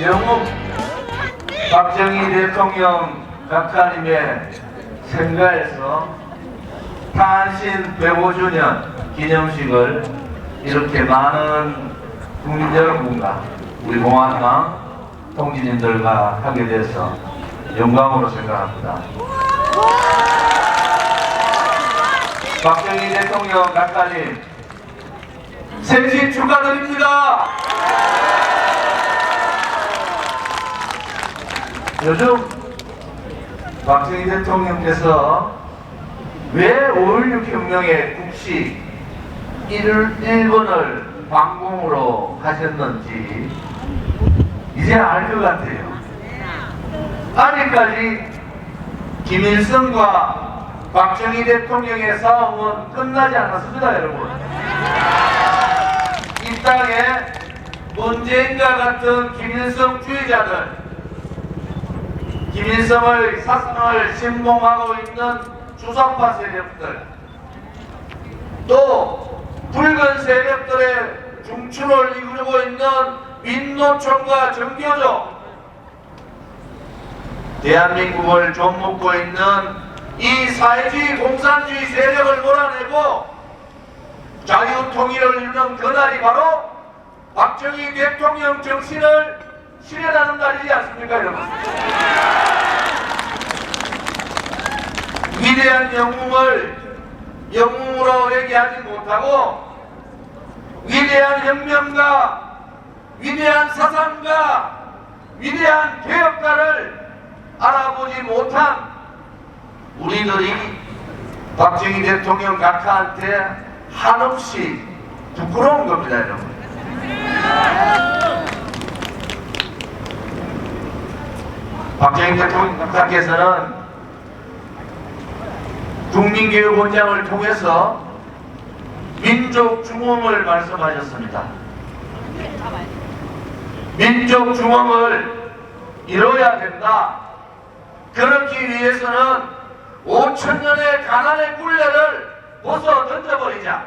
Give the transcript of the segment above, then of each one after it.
영웅 박정희 대통령 각하님의 생가에서 탄신 105주년 기념식을 이렇게 많은 국민 여러분과 우리 공안당 통지님들과 하게 돼서 영광으로 생각합니다. 박정희 대통령 각하님 생신 축하드립니다. 요즘 박정희 대통령께서 왜 5.16 혁명의 국시 1번을 방공으로 하셨는지 이제 알 것 같아요. 아직까지 김일성과 박정희 대통령의 싸움은 끝나지 않았습니다, 여러분. 이 땅에 문재인과 같은 김일성 주의자들, 김일성의 사상을 신봉하고 있는 주사파 세력들, 또 붉은 세력들의 중추를 이루고 있는 민노총과 정교조, 대한민국을 좀먹고 있는 이 사회주의 공산주의 세력을 몰아내고 자유통일을 이루는 그날이 바로 박정희 대통령 정신을 실현하는 날이지 않습니까, 여러분? 위대한 영웅을 영웅으로 얘기하지 못하고 위대한 혁명가, 위대한 사상가, 위대한 개혁가를 알아보지 못한 우리들이 박정희 대통령 각하한테 한없이 부끄러운 겁니다, 여러분. 박정희 대통령 각하께서는 국민교육원장을 통해서 민족중흥을 말씀하셨습니다. 민족중흥을 이뤄야 된다. 그렇기 위해서는 5천년의 가난의 굴레를 벗어 던져버리자.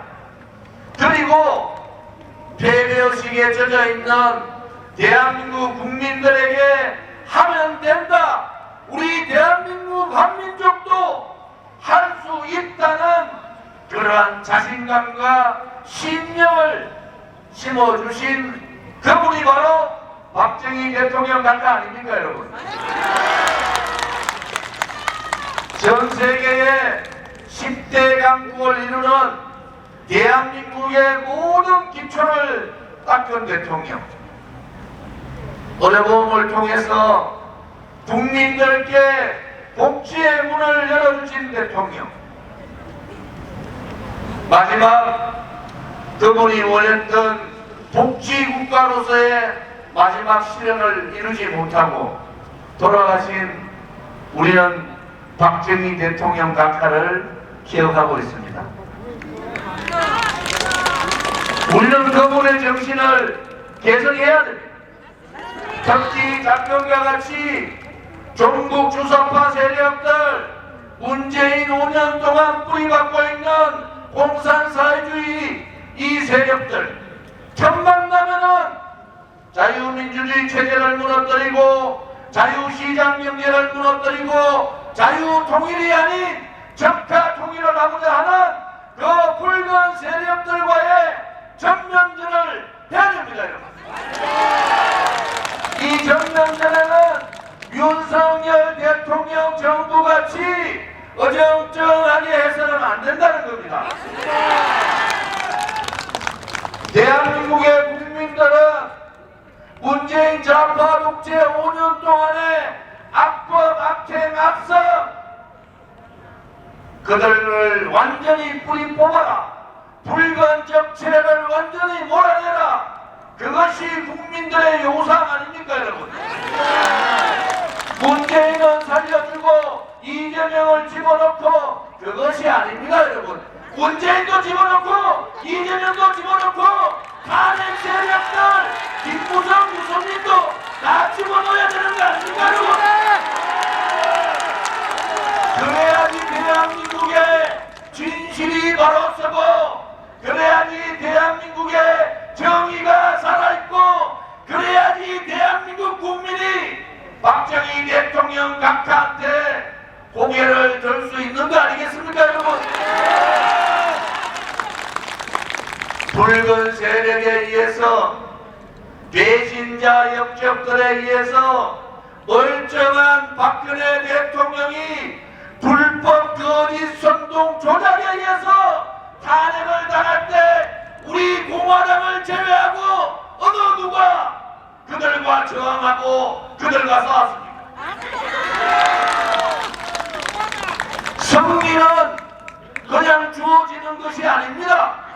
그리고 폐배의식에 젖어있는 대한민국 국민들에게 하면 된다. 우리 대한민국 한민족도 할 수 있다는 그러한 자신감과 신념을 심어주신 그분이 바로 박정희 대통령 각하 아닙니까, 여러분? 전 세계의 10대 강국을 이루는 대한민국의 모든 기초를 닦은 대통령, 어려움을 통해서 국민들께 복지의 문을 열어주신 대통령, 마지막 그분이 원했던 복지국가로서의 마지막 실현을 이루지 못하고 돌아가신 우리는 박정희 대통령 각하를 기억하고 있습니다. 우리는 그분의 정신을 개선해야 됩니다. 특히 작년과 같이 전국 주사파 세력들, 문재인 5년 동안 뿌리박고 있는 공산사회주의 이 세력들, 틈만 나면은 자유민주주의 체제를 무너뜨리고 자유시장 경제를 무너뜨리고 자유통일이 아닌 적화통일을 하고자 하는 그 붉은 세력들과의 전면전을 해야 됩니다, 여러분. 이 전면전에는 윤석열 대통령 정부같이 어정쩡하게 해서는 안 된다는 겁니다. 대한민국의 국민들은 문재인 좌파 독재 5년 동안의 악법, 악행, 악성 그들을 완전히 뿌리 뽑아라. 붉은 적체를 완전히 몰아내라. 그것이 국민들의 요상 아닙니까, 여러분? 문재인은 살려주고 이재명을 집어넣고 그것이 아닙니다, 여러분. 문재인도 집어넣고 이재명도 집어넣고 탄핵 세력들 김무성, 유승민도 다 집어넣어야 되는 거 아닙니까, 여러분? 그래야지 대한민국의 진실이 바로 서고, 그래야지 대한민국의 정의가 살아있고, 그래야 붉은 세력에 의해서 배신자 역적들에 의해서 멀쩡한 박근혜 대통령이 불법 거짓 선동 조작에 의해서 탄핵을 당할 때 우리 공화당을 제외하고 어느 누가 그들과 저항하고 그들과 싸웠습니까? 승리는 그냥 주어지는 것이 아닙니다.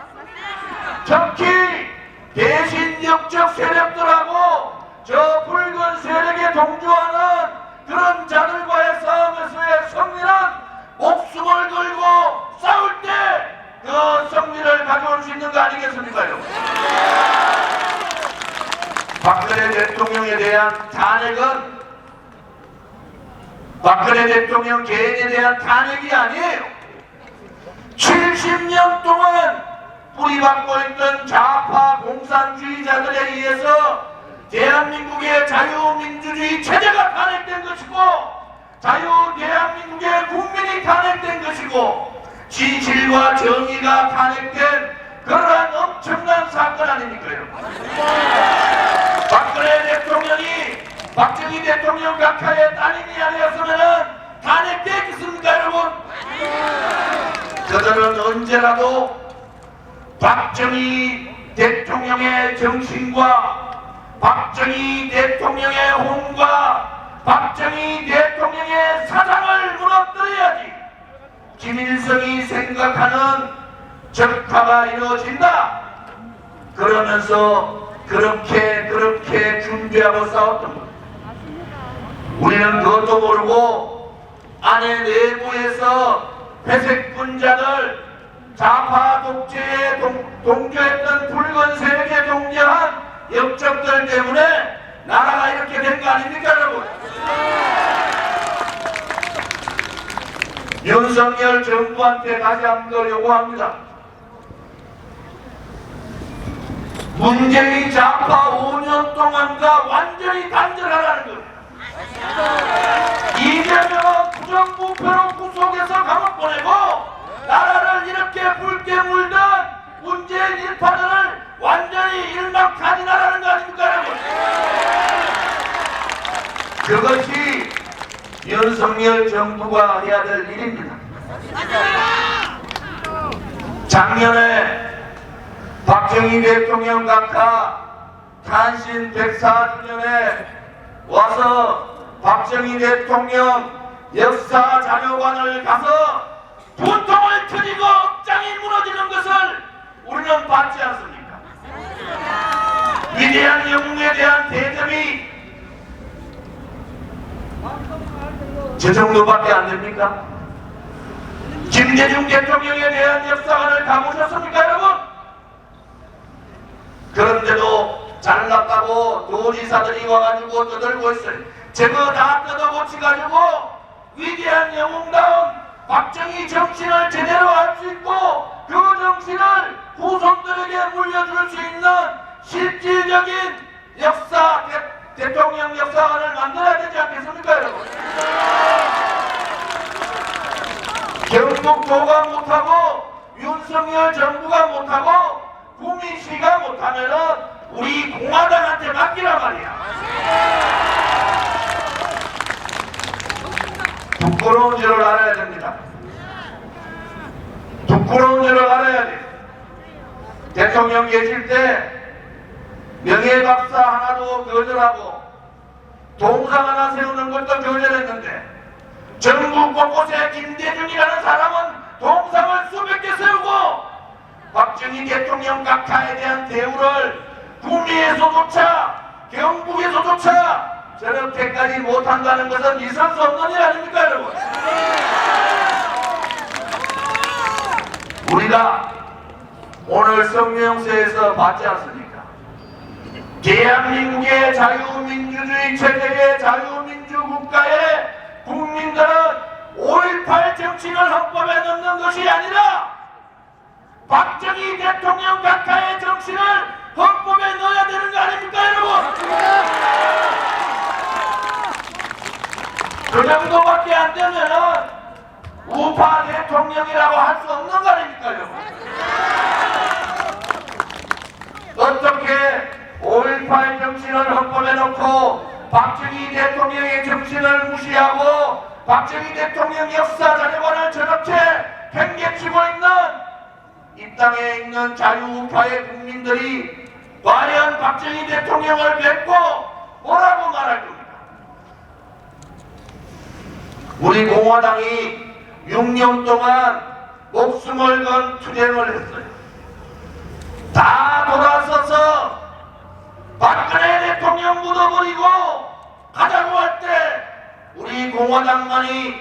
특히 대신 역적 세력들하고 저 붉은 세력에 동조하는 그런 자들과의 싸움에서의 승리는 목숨을 걸고 싸울 때 그 승리를 가져올 수 있는 거 아니겠습니까? 박근혜 대통령에 대한 탄핵은 박근혜 대통령 개인에 대한 탄핵이 아니에요. 70년 동안 뿌리박고 있던 좌파 공산주의자들에 의해서 대한민국의 자유민주주의 체제가 탄핵된 것이고 대한민국의 국민이 탄핵된 것이고 진실과 정의가 탄핵된 그러한 엄청난 사건 아닙니까요? 박근혜 대통령이 박정희 대통령 각하의 따님이 아니었으면 탄핵되겠습니까 여러분? 저들은 언제라도 박정희 대통령의 정신과 박정희 대통령의 혼과 박정희 대통령의 사상을 무너뜨려야지 김일성이 생각하는 적화가 이루어진다. 그러면서 그렇게 준비하고 싸웠던 것. 우리는 그것도 모르고 안에 내부에서 회색 분자들 좌파 독재에 동조했던 붉은 세력에 동조한 역적들 때문에 나라가 이렇게 된 거 아닙니까 여러분? 윤석열 정부한테 다시 한 번 요구합니다. 문재인 좌파 5년 동안과 완전히 단절하라는 겁니다. 이재명은 부정부패로 구속해서 감옥 보내고 나라를 이렇게 붉게 물던 문재인 일파들을 완전히 일망타진하라는 거 아닙니까 여러분? 그것이 윤석열 정부가 해야 될 일입니다. 작년에 박정희 대통령 각하 탄신 104주년에 와서 박정희 대통령 역사 자료관을 가서 분통을 터지고 억장이 무너지는 것을 우리는 받지 않습니까? 위대한 영웅에 대한 대접이 저 정도밖에 안 됩니까? 김대중 대통령에 대한 역사관을 가보셨습니까 여러분? 그런데도 잘났다고 도지사들이 와가지고 떠들고 있어요. 저거 다 뜯어고치가지고 위대한 영웅다운 박정희 정신을 제대로 알 수 있고 그 정신을 후손들에게 물려줄 수 있는 실질적인 역사 대통령 역사관을 만들어야 되지 않겠습니까 여러분? 경북도가 못하고 윤석열 정부가 못하고 국민시가 못하면은 우리 공화당한테 맡기란 말이야. 부끄러운 줄을 알아야 됩니다. 부끄러운 줄을 알아야 돼. 대통령 계실 때 명예박사 하나도 거절하고 동상 하나 세우는 것도 거절했는데 전국 곳곳에 김대중이라는 사람은 동상을 수백 개 세우고 박정희 대통령 각하에 대한 대우를 구미에서조차 경북에서조차 저렇게까지 못한다는 것은 있을 수 없는 일 아닙니까 여러분? 우리가 오늘 성명서에서 봤지 않습니까? 대한민국의 자유민주주의 체제의 자유민주국가의 국민들은 5.18 정신을 헌법에 넣는 것이 아니라 박정희 대통령 각하의 정신을 헌법에 넣어야 되는 거 아닙니까 여러분? 그 정도밖에 안 되면은 우파 대통령이라고 할 수 없는 거 아닙니까 여러분? 이렇게 5.18 정신을 헌법에 넣고 박정희 대통령의 정신을 무시하고 박정희 대통령 역사 자료관을 저렇게 팽개치고 있는 이 땅에 있는 자유우파의 국민들이 과연 박정희 대통령을 뵙고 뭐라고 말할 겁니다. 우리 공화당이 6년 동안 목숨을 건 투쟁을 했어요. 다 돌아서서 박근혜 대통령 묻어버리고 가자고 할 때 우리 공화당만이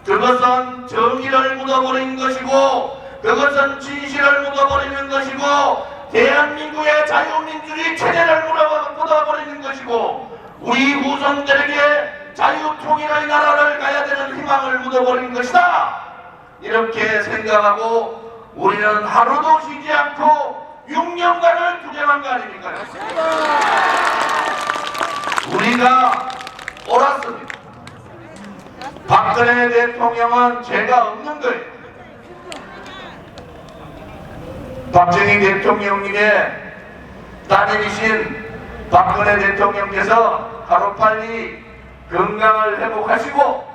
그것은 정의를 묻어버린 것이고 그것은 진실을 묻어버리는 것이고 대한민국의 자유민주주의 체제를 묻어버리는 것이고 우리 후손들에게 자유통일의 나라를 가야 되는 희망을 묻어버린 것이다. 이렇게 생각하고 우리는 하루도 쉬지 않고 6년간을 투쟁한 거 아닙니까? 우리가 옳았습니다. 박근혜 대통령은 죄가 없는 거예요. 박정희 대통령님의 따님이신 박근혜 대통령께서 하루빨리 건강을 회복하시고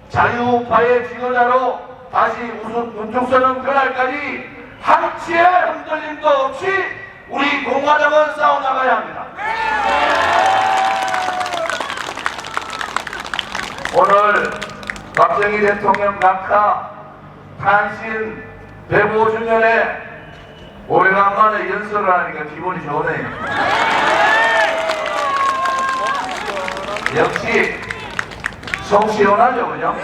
자유파의 지도자로 다시 운쪽서는 그날까지 한치의 흔들림도 없이 우리 공화당은 싸워나가야 합니다. 오늘 박정희 대통령 각하 탄신 105주년에 오래간만에 연설을 하니까 기분이 좋네요. 역시 속 시원하죠, 그죠?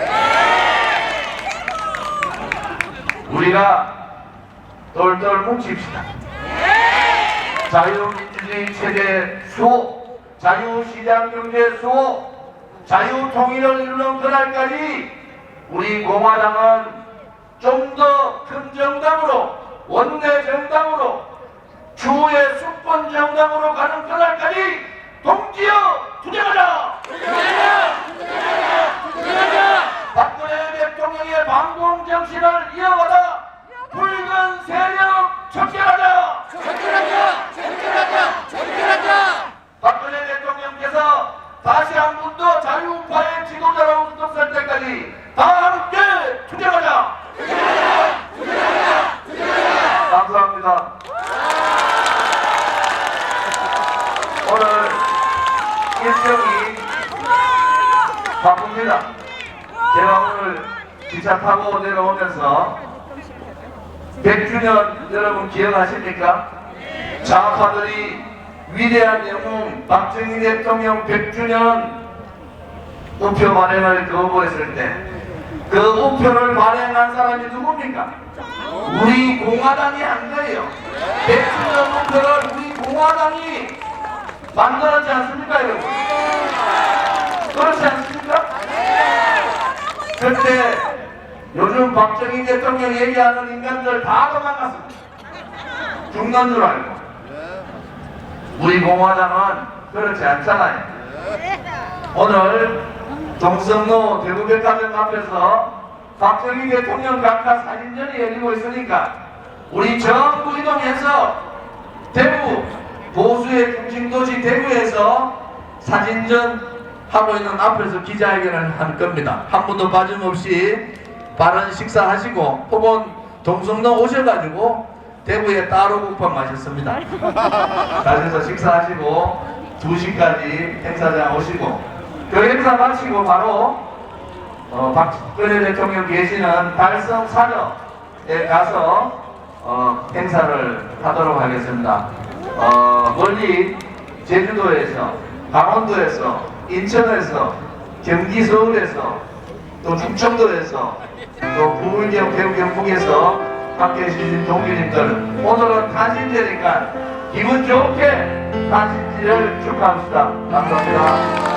우리가 똘똘 뭉칩시다. 자유민주주의 체제 수호, 자유시장경제 수호, 자유통일을 이루는 그날까지 우리 공화당은 좀 더 큰 정당으로, 원내 정당으로, 추후의 수권 정당으로 가는 그날까지 동지여 투쟁하자! 박근혜 대통령의 반공 정신을 이어가다 붉은 세력 척결하자! 박근혜 대통령께서 다시 한 번 더 자유파의 지도자로 운동할 때까지 다 함께 투쟁하자! 감사합니다. 오늘 일정이 바쁩니다. 제가 오늘 기차 타고 내려오면서 100주년 여러분 기억하십니까? 좌파들이 위대한 영웅 박정희 대통령 100주년 우표 발행을 거부했을 때 그 우표를 발행한 사람이 누굽니까? 우리 공화당이 한 거예요. 100주년 우표를 우리 공화당이 만들었지 않습니까, 여러분? 그렇지 않습니까? 그때 요즘 박정희 대통령 얘기하는 인간들 다 도망갔습니다. 죽는 줄 알고. 우리 공화당은 그렇지 않잖아요. 오늘 동성로 대구백화점 앞에서 박정희 대통령 각하 사진전이 열리고 있으니까 우리 전부 이동해서 대구 보수의 중심도시 대구에서 사진전 하고 있는 앞에서 기자회견을 할 겁니다. 한 분도 빠짐없이 바른 식사하시고 혹은 동성로 오셔가지고 대구에 따로국밥 마셨습니다. 가셔서 식사하시고 2시까지 행사장 오시고 그 행사 마치고 바로 박근혜 대통령 계시는 달성 사저에 가서 행사를 하도록 하겠습니다. 멀리 제주도에서, 강원도에서, 인천에서, 경기 서울에서, 또 충청도에서, 또 부울경, 대구, 경북에서 함께 해주신 동기님들, 오늘은 탄신제니까 기분 좋게 탄신지를 축하합시다. 감사합니다.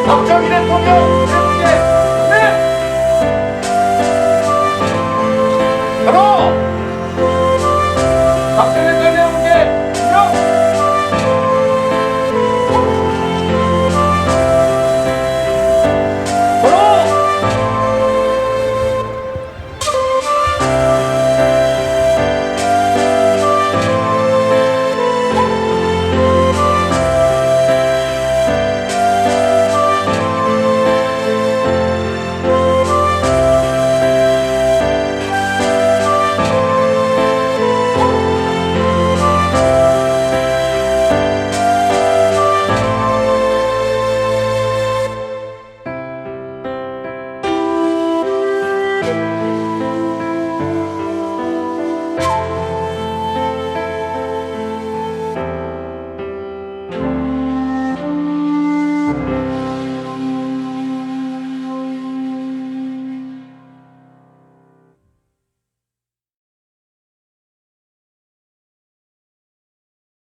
박정희 대통령